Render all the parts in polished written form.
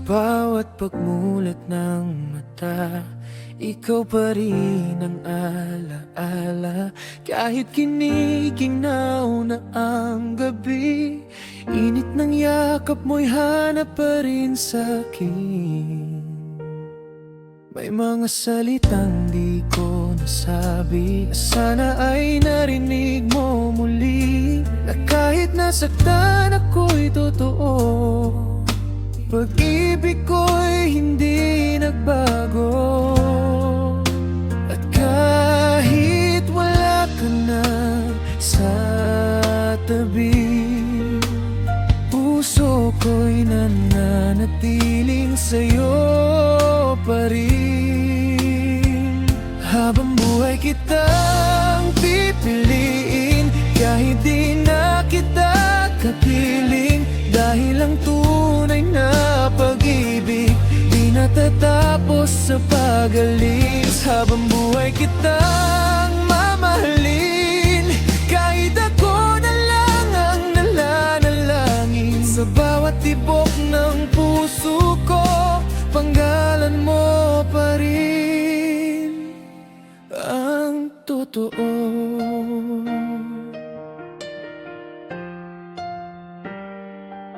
bawat pagmulat ng mata, ikaw pa rin ang alaala. Kahit kiniginaw na ang gabi, init ng yakap mo'y hanap pa rin sa'kin. May mga salitang di ko nasabi, sana ay narinig mo muli, na kahit nasaktan ako'y totoo. Pag-ibig ko'y hindi nagbago, at kahit wala ka na sa tabi, puso ko'y nananatiling sa'yo pa rin. Habang buhay kitang pipiliin, kahit di na kita kapiling, dahil ang tunay na pag-ibig di natatapos sa pag-alis. Habang buhay kitang mamahalin, kahit ako na lang ang nalanalangin. Sa bawat tibok ng puso ko, panggalan mo pa rin ang totoo.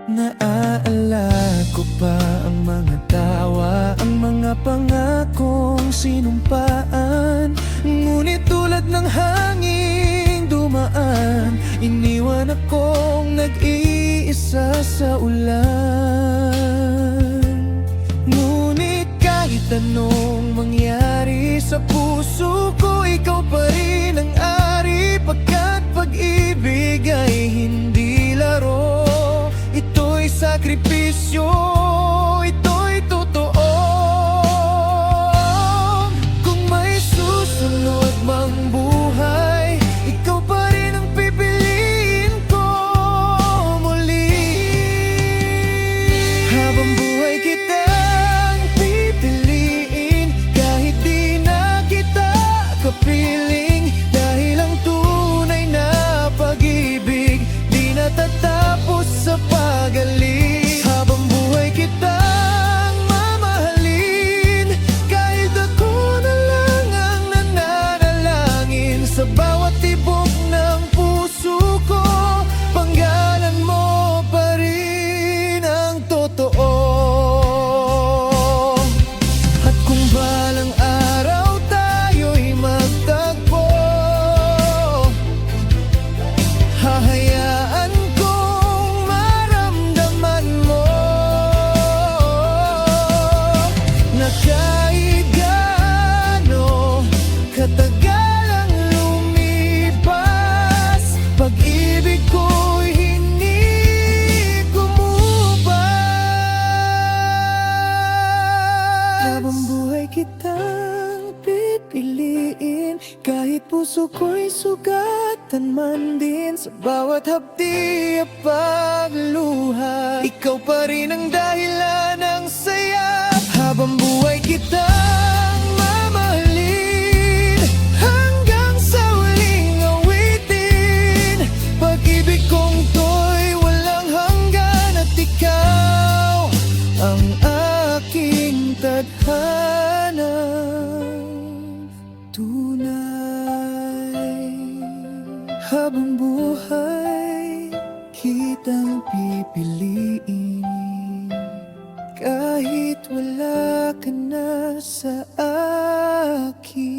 Naaalala ko pa ang mga tawa, ang mga pangakong sinumpaan. Ngunit tulad ng hangin dumaan, iniwan akong nag-iisa sa ulan. Ngunit kahit anong mangyari sa puso ko, ikaw pa rin ang ari. Pagkat pag-ibig ay hindi laro, ito'y sakripisyo, ito'y totoo. Kung may susunod mang buhay, ikaw pa rin ang pipiliin ko muli. Habang buhay kitang pipiliin, kahit di na kita kapiling, dahil ang tunay na pag-ibig di natatapos sa pag-alis. Habang buhay kitang mamahalin, kahit ako na lang ang nananalangin. Sa bawat tibok ng puso ko, panggalan mo pa rin ang totoo. At kung balang araw tayo'y magtagpo, hahayaan kong maramdaman mo na kahit gaano katagal ang lumipas, pag-ibig ko'y hindi gumubad. Habang buhay kitang pipiliin, kahit puso ko'y sugatan man din. Sa bawat hapdi at pagluha, ikaw pa rin ang dahilan ng saya. Habang buhay kitang mamahalin, hanggang sa huling awitin. Pag-ibig kong to'y walang hanggan, at ikaw ang aking tadhana tunay. Habang buhay kitang pipiliin, kahit wala ka na sa akin.